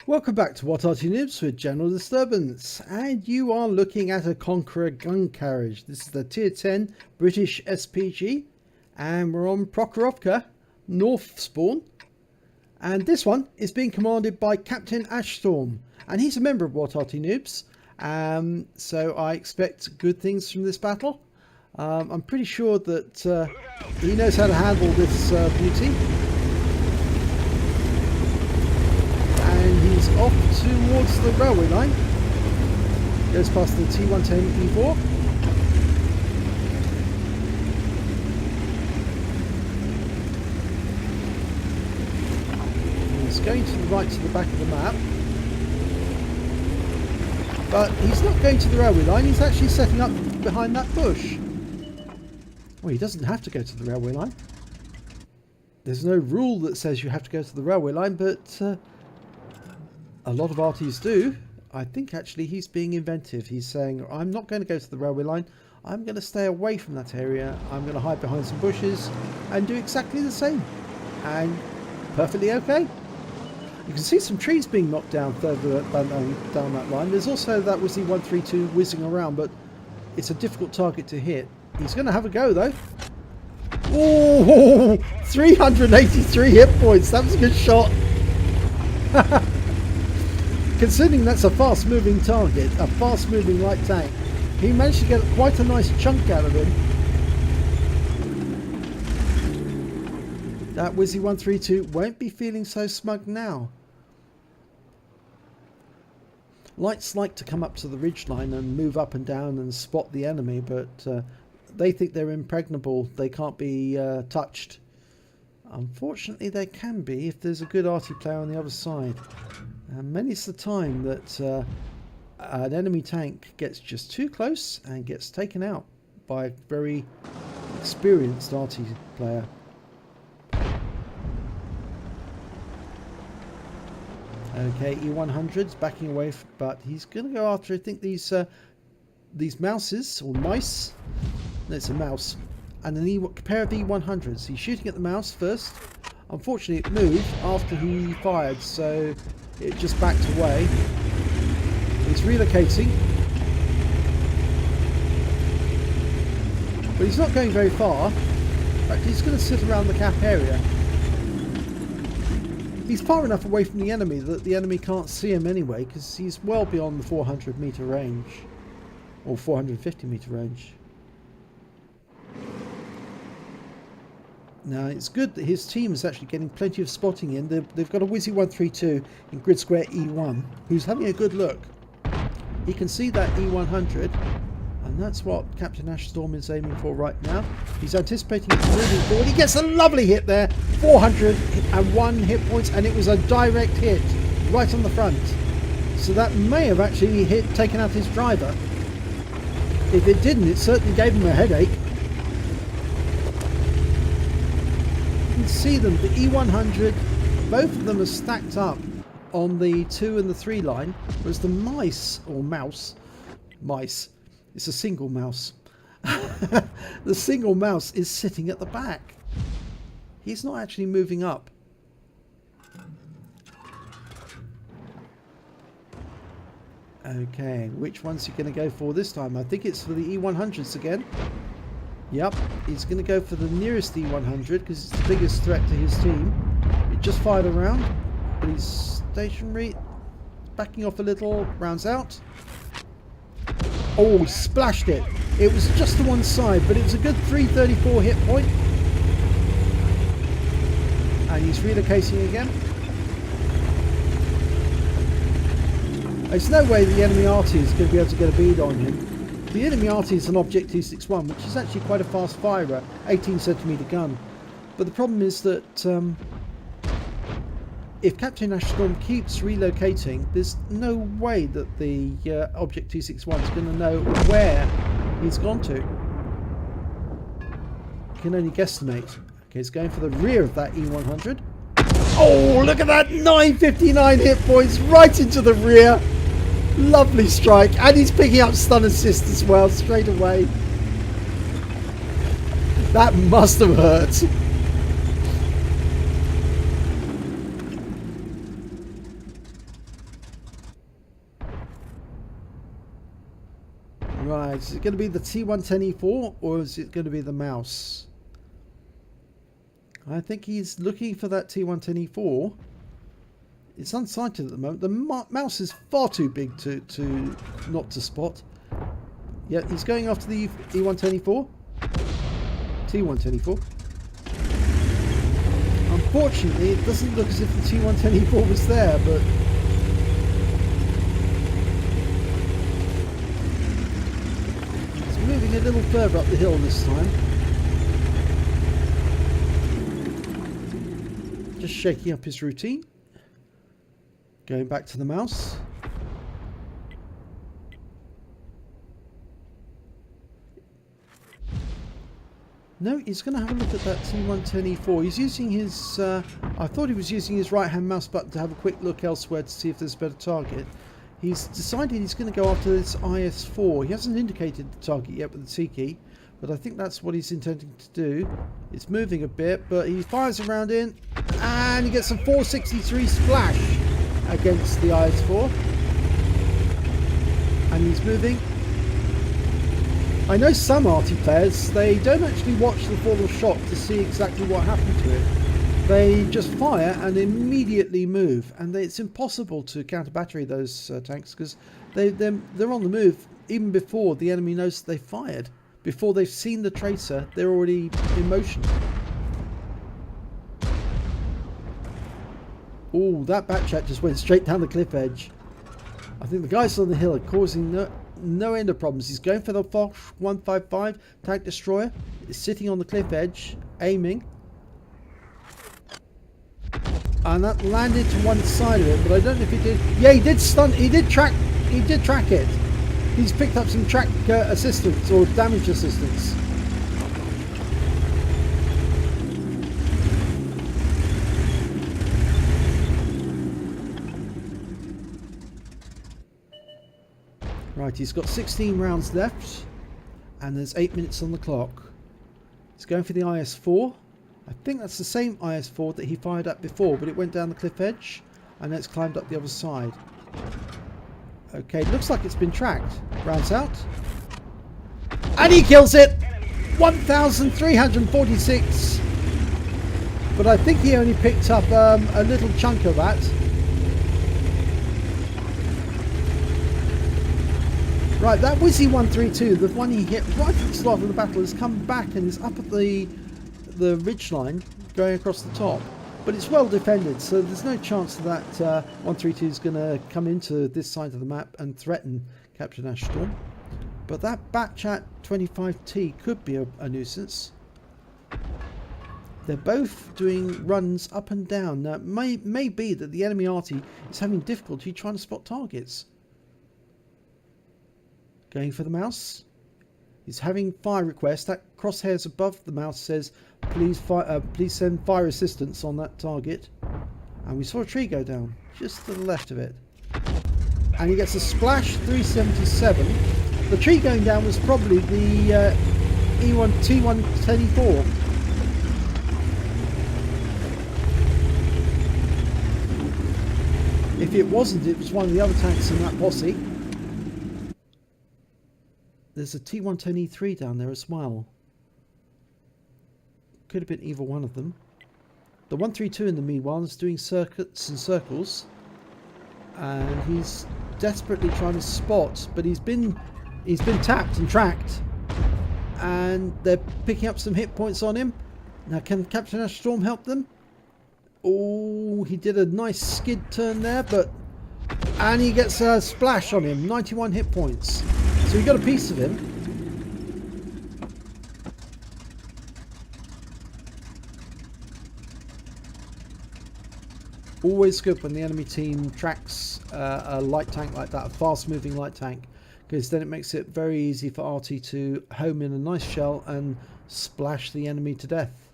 Welcome back to What Are You Noobs with General Disturbance, and you are looking at a Conqueror Gun Carriage. This is the Tier 10 British SPG, and we're on Prokhorovka, North Spawn, and this one is being commanded by Captain Ashstorm, and he's a member of What Are You Noobs, so I expect good things from this battle. I'm pretty sure that he knows how to handle this beauty. And he's off towards the railway line. Goes past the T110 E4. He's going to the right to the back of the map. But he's not going to the railway line, he's actually setting up behind that bush. Well, he doesn't have to go to the railway line. There's no rule that says you have to go to the railway line, but a lot of artists do. I think actually he's being inventive. He's saying, I'm not going to go to the railway line. I'm going to stay away from that area. I'm going to hide behind some bushes and do exactly the same. And perfectly okay. You can see some trees being knocked down further down that line. There's also that Wizzy 132 whizzing around, but it's a difficult target to hit. He's going to have a go though. Oh, 383 hit points. That was a good shot. Considering that's a fast-moving target, a fast-moving light tank, he managed to get quite a nice chunk out of him. That Wizzy 132 won't be feeling so smug now. Lights like to come up to the ridgeline and move up and down and spot the enemy, but they think they're impregnable. They can't be touched. Unfortunately, they can be if there's a good arty player on the other side. And many's the time that an enemy tank gets just too close and gets taken out by a very experienced arty player. Okay, E100's backing away, but he's going to go after, I think, these mouses, or mice. No, it's a mouse. And a pair of E100s. He's shooting at the mouse first. Unfortunately, it moved after he fired, so it just backed away. He's relocating. But he's not going very far. In fact, he's going to sit around the cap area. He's far enough away from the enemy that the enemy can't see him anyway, because he's well beyond the 400 meter range. Or 450 meter range. Now, it's good that his team is actually getting plenty of spotting in. They've got a Wizzy 132 in grid square E1 who's having a good look. He can see that E100, and that's what Captain Ashstorm is aiming for right now. He's anticipating it's moving forward. He gets a lovely hit there. 401 hit points, and it was a direct hit right on the front. So that may have actually taken out his driver. If it didn't, it certainly gave him a headache. See them, the E100, both of them are stacked up on the 2 and the 3 line, whereas the mice, or mouse, it's a single mouse. The single mouse is sitting at the back. He's not actually moving up. Okay, which one's he going to go for this time? I think it's for the E100s again. Yep, he's going to go for the nearest E100 because it's the biggest threat to his team. It just fired around, but he's stationary, backing off a little, rounds out. Oh, he splashed it. It was just to one side, but it was a good 334 hit point. And he's relocating again. There's no way the enemy arty is going to be able to get a bead on him. The enemy arty is an Object 261, which is actually quite a fast firer, 18cm gun. But the problem is that if Captain Ashstorm keeps relocating, there's no way that the Object 261 is going to know where he's gone to. You can only guesstimate. Okay, he's going for the rear of that E100. Oh, look at that! 959 hit points right into the rear. Lovely strike, and he's picking up stun assist as well straight away. That must have hurt. Right, is it going to be the T110E4 or is it going to be the mouse? I think he's looking for that T110E4. It's unsighted at the moment. The mouse is far too big to not to spot. Yeah, he's going after the E110E4. T110E4. Unfortunately, it doesn't look as if the T110E4 was there, but it's moving a little further up the hill this time. Just shaking up his routine. Going back to the mouse. No, he's going to have a look at that T110E4. He's using his... I thought he was using his right-hand mouse button to have a quick look elsewhere to see if there's a better target. He's decided he's going to go after this IS4. He hasn't indicated the target yet with the T key, but I think that's what he's intending to do. It's moving a bit, but he fires around in, and he gets a 463 splash against the IS4. And he's moving. I know some arty players, they don't actually watch the fall of shot to see exactly what happened to it. They just fire and immediately move, and it's impossible to counter battery those tanks because they're on the move even before the enemy knows they fired. Before they've seen the tracer, they're already in motion. Oh, that backchat just went straight down the cliff edge. I think the guys on the hill are causing no end of problems. He's going for the Foch 155 tank destroyer. He's sitting on the cliff edge, aiming. And that landed to one side of it, but I don't know if he did. Yeah, he did stun. He did track it. He's picked up some track assistance or damage assistance. Right, he's got 16 rounds left, and there's 8 minutes on the clock. He's going for the IS-4. I think that's the same IS-4 that he fired at before, but it went down the cliff edge, and then it's climbed up the other side. Okay, looks like it's been tracked. Rounds out. And he kills it! 1,346! But I think he only picked up a little chunk of that. Right, that Wizzy 132, the one he hit right at the start of the battle, has come back and is up at the ridge line going across the top. But it's well defended, so there's no chance that 132 is going to come into this side of the map and threaten Captain Ash Storm. But that Batchat 25T could be a nuisance. They're both doing runs up and down. Now, it may be that the enemy arty is having difficulty trying to spot targets. Going for the mouse. He's having fire request. That crosshairs above the mouse says, please send fire assistance on that target. And we saw a tree go down just to the left of it. And he gets a splash 377. The tree going down was probably the T110E4. If it wasn't, it was one of the other tanks in that posse. There's a T110E3 down there as well. Could have been either one of them. The 132 in the meanwhile is doing circuits and circles. And he's desperately trying to spot, but he's been tapped and tracked. And they're picking up some hit points on him. Now can Captain Ash Storm help them? Oh, he did a nice skid turn there, and he gets a splash on him, 91 hit points. So he got a piece of him. Always good when the enemy team tracks a light tank like that, a fast moving light tank, because then it makes it very easy for RT to home in a nice shell and splash the enemy to death.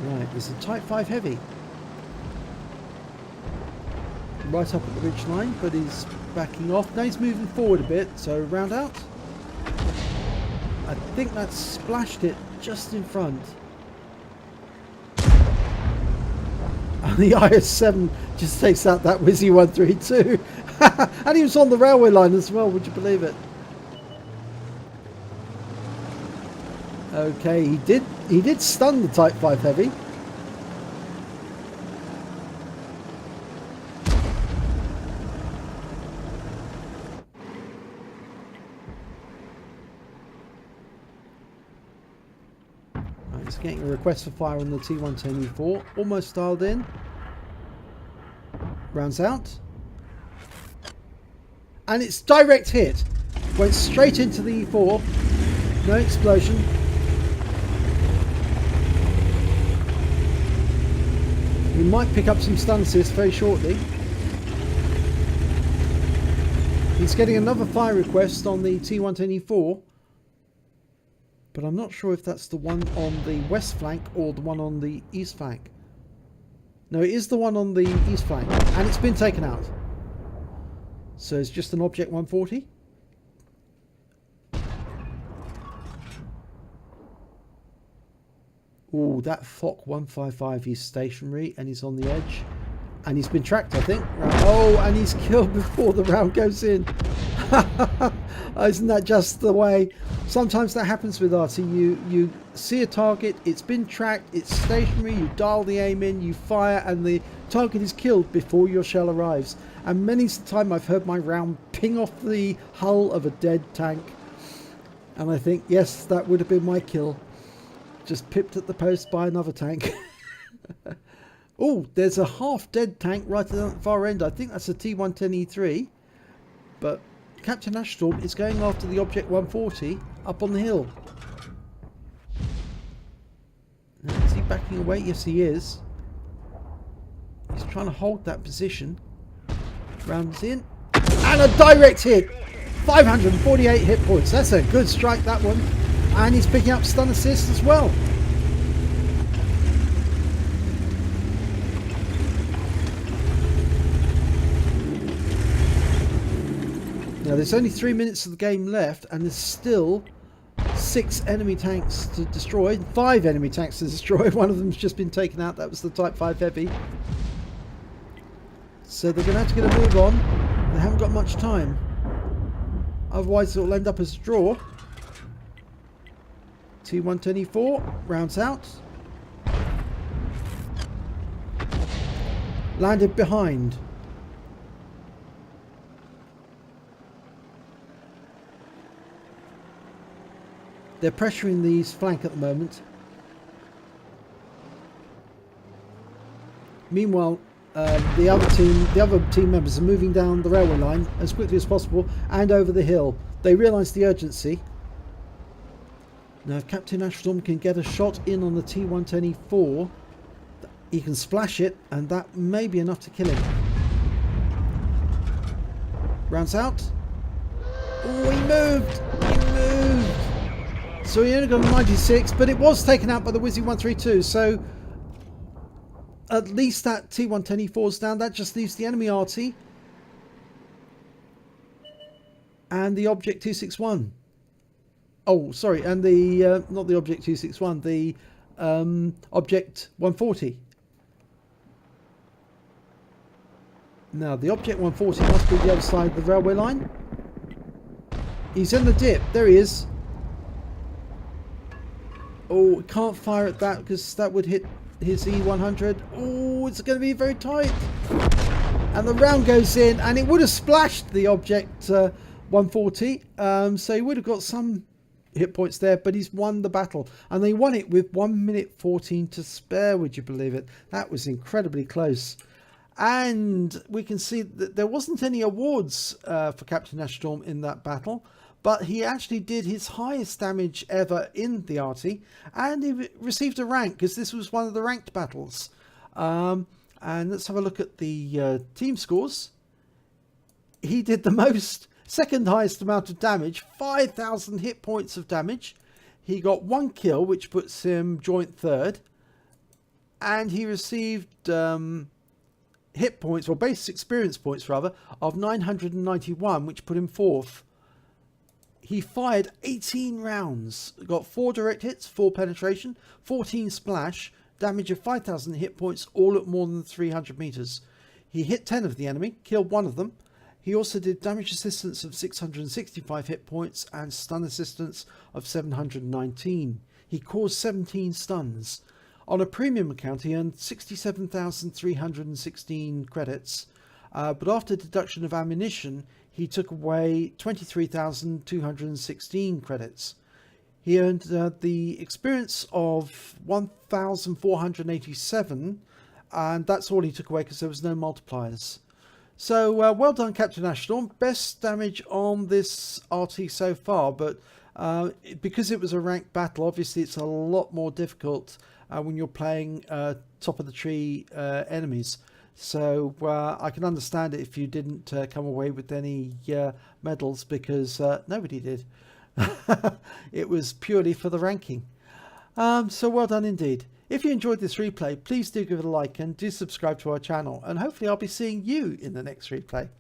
Right, there's a Type 5 Heavy. Right up at the ridge line, but he's backing off. Now he's moving forward a bit, so round out. I think that splashed it just in front. the IS-7 just takes out that Wizzy 132. And he was on the railway line as well, would you believe it? Okay, he did stun the Type 5 Heavy. He's getting a request for fire on the T110E4. Almost dialed in. Rounds out. And it's direct hit. Went straight into the E4. No explosion. We might pick up some stun assists very shortly. He's getting another fire request on the T110E4. But I'm not sure if that's the one on the west flank or the one on the east flank. No, it is the one on the east flank. And it's been taken out. So it's just an Object 140. Oh, that FOC 155, he's stationary and he's on the edge. And he's been tracked, I think. Oh, and he's killed before the round goes in. Isn't that just the way? Sometimes that happens with RT. You see a target, it's been tracked, it's stationary, you dial the aim in, you fire, and the target is killed before your shell arrives. And many's the time I've heard my round ping off the hull of a dead tank. And I think, yes, that would have been my kill. Just pipped at the post by another tank. Oh, there's a half-dead tank right at the far end. I think that's a T110E3. But Captain Ashstorm is going after the Object 140 up on the hill. Now, is he backing away? Yes, he is. He's trying to hold that position. Rounds in. And a direct hit! 548 hit points. That's a good strike, that one. And he's picking up stun assists as well. Now there's only 3 minutes of the game left and there's still 6 enemy tanks to destroy. 5 enemy tanks to destroy. One of them's just been taken out. That was the Type 5 Heavy. So they're going to have to get a move on. They haven't got much time. Otherwise it'll end up as a draw. T110E4 rounds out. Landed behind. They're pressuring the east flank at the moment. Meanwhile, the other team members are moving down the railway line as quickly as possible and over the hill. They realise the urgency. Now, if Captain Ashstorm can get a shot in on the T110E4, he can splash it, and that may be enough to kill him. Rounds out. Oh, he moved! He moved! So he only got 96, but it was taken out by the Wizzy 132, so at least that T110E4 is down. That just leaves the enemy RT and the Object 261. Oh, sorry, and the not the Object 261, the Object 140. Now the Object 140 must be the other side of the railway line. He's in the dip. There he is. Oh, can't fire at that because that would hit his E100. Oh, it's going to be very tight. And the round goes in, and it would have splashed the Object 140. So he would have got some hit points there, but he's won the battle. And they won it with 1 minute 14 to spare, would you believe it? That was incredibly close. And we can see that there wasn't any awards for Captain Ashstorm in that battle. But he actually did his highest damage ever in the RT, and he received a rank because this was one of the ranked battles. And let's have a look at the team scores. He did the most, second highest amount of damage, 5,000 hit points of damage. He got 1 kill, which puts him joint third, and he received hit points, or base experience points rather, of 991, which put him fourth. He fired 18 rounds, got 4 direct hits, 4 penetration, 14 splash, damage of 5,000 hit points, all at more than 300 meters. He hit 10 of the enemy, killed one of them. He also did damage assistance of 665 hit points and stun assistance of 719. He caused 17 stuns. On a premium account, he earned 67,316 credits, but after deduction of ammunition, he took away 23,216 credits. He earned the experience of 1,487, and that's all he took away because there was no multipliers. So well done, Captain Ashstorm. Best damage on this RT so far, but because it was a ranked battle, obviously it's a lot more difficult when you're playing top of the tree enemies. So I can understand it if you didn't come away with any medals, because nobody did. It was purely for the ranking. So well done indeed. If you enjoyed this replay, please do give it a like and do subscribe to our channel, and hopefully I'll be seeing you in the next replay.